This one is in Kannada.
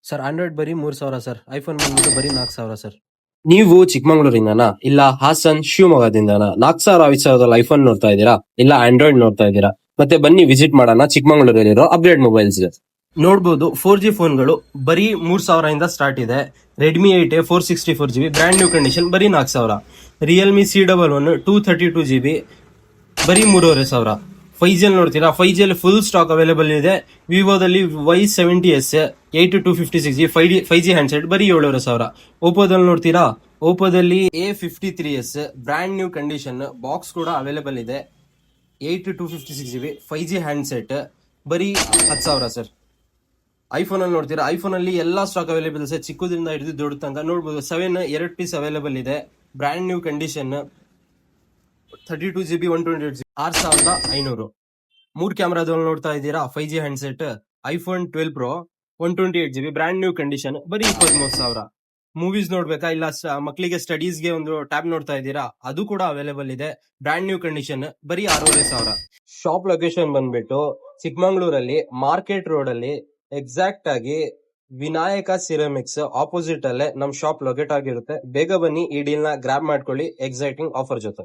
ಸರ್ ಆಂಡ್ರಾಯ್ಡ್ ಬರೀ 3,000 ಸರ್. ಐಫೋನ್ ಬಂದ್ಬಿಟ್ಟು ಬರೀ 4,000 ಸರ್. ನೀವು ಚಿಕ್ಕಮಂಗ್ಳೂರಿಂದನಾ ಇಲ್ಲ ಹಾಸನ್ ಶಿವಮೊಗ್ಗದಿಂದನಾ 4,000 5,000 ಐಫೋನ್ ನೋಡ್ತಾ ಇದ್ದೀರಾ ಇಲ್ಲ ಆಂಡ್ರಾಯ್ಡ್ ನೋಡ್ತಾ ಇದ್ದೀರಾ? ಮತ್ತೆ ಬನ್ನಿ ವಿಸಿಟ್ ಮಾಡೋಣ ಚಿಕ್ಕಮಂಗ್ಳೂರಲ್ಲಿರೋ ಅಪ್ಗ್ರೇಡ್ ಮೊಬೈಲ್ಸ್. ನೋಡ್ಬೋದು 4G ಫೋನ್ಗಳು ಬರೀ 3,000 ಇಂದ ಸ್ಟಾರ್ಟ್ ಇದೆ. Redmi 8 464GB brand new condition ಬರೀ 4,000. ರಿಯಲ್ಮಿ C11 232GB ಬರೀ 3,500. 5G ನೋಡ್ತೀರಾ, 5G ಫುಲ್ ಸ್ಟಾಕ್ ಅವೈಲೇಬಲ್ ಇದೆ. ವಿವೋದಲ್ಲಿ Y70s 8256G 5G ಹ್ಯಾಂಡ್ಸೆಟ್ ಬರೀ 7,500. ಓಪೋದಲ್ಲಿ ನೋಡ್ತೀರಾ, ಓಪೋದಲ್ಲಿ A53s brand new condition box ಕೂಡ ಅವೈಲೇಬಲ್ ಇದೆ. 8256GB 5G ಹ್ಯಾಂಡ್ಸೆಟ್ ಬರೀ 10,000 ಸರ್. ಐಫೋನ್ ಅಲ್ಲಿ ನೋಡ್ತೀರಾ, ಐಫೋನ್ ಅಲ್ಲಿ ಎಲ್ಲಾ ಸ್ಟಾಕ್ ಅವೈಲೇಬಲ್ ಇದೆ, ಚಿಕ್ಕದ್ರಿಂದ ಹಿಡಿದು ದೊಡ್ಡ ತನಕ ನೋಡ್ಬೋದು. 7 2 ಪೀಸ್ ಅವೈಲೇಬಲ್ ಇದೆ, brand new condition 32GB 128GB 6,500. 3 ಕ್ಯಾಮ್ರಾದಲ್ಲಿ ನೋಡ್ತಾ ಇದ್ದೀರಾ, 5G handset iPhone 12 Pro 128GB brand new condition ಬರೀ 23,000. ಮೂವೀಸ್ ನೋಡ್ಬೇಕಾ ಇಲ್ಲ ಮಕ್ಕಳಿಗೆ ಸ್ಟಡೀಸ್ಗೆ ಒಂದು ಟ್ಯಾಬ್ ನೋಡ್ತಾ ಇದ್ದೀರಾ, ಅದು ಕೂಡ ಅವೈಲೇಬಲ್ ಇದೆ, ಬ್ರ್ಯಾಂಡ್ ನ್ಯೂ ಕಂಡೀಷನ್ ಬರೀ 6,500. ಶಾಪ್ ಲೊಕೇಶನ್ ಬಂದ್ಬಿಟ್ಟು ಚಿಕ್ಕಮಂಗ್ಳೂರಲ್ಲಿ ಮಾರ್ಕೆಟ್ ರೋಡ್ ಅಲ್ಲಿ ಎಕ್ಸಾಕ್ಟ್ ಆಗಿ ವಿನಾಯಕ ಸಿರಾಮಿಕ್ಸ್ ಆಪೋಸಿಟ್ ಅಲ್ಲೇ ನಮ್ ಶಾಪ್ ಲೊಕೇಟ್ ಆಗಿರುತ್ತೆ. ಬೇಗ ಬನ್ನಿ, ಈ ಡೀಲ್ ನ ಗ್ರಾಬ್ ಮಾಡ್ಕೊಳ್ಳಿ ಎಕ್ಸೈಟಿಂಗ್ ಆಫರ್ ಜೊತೆ.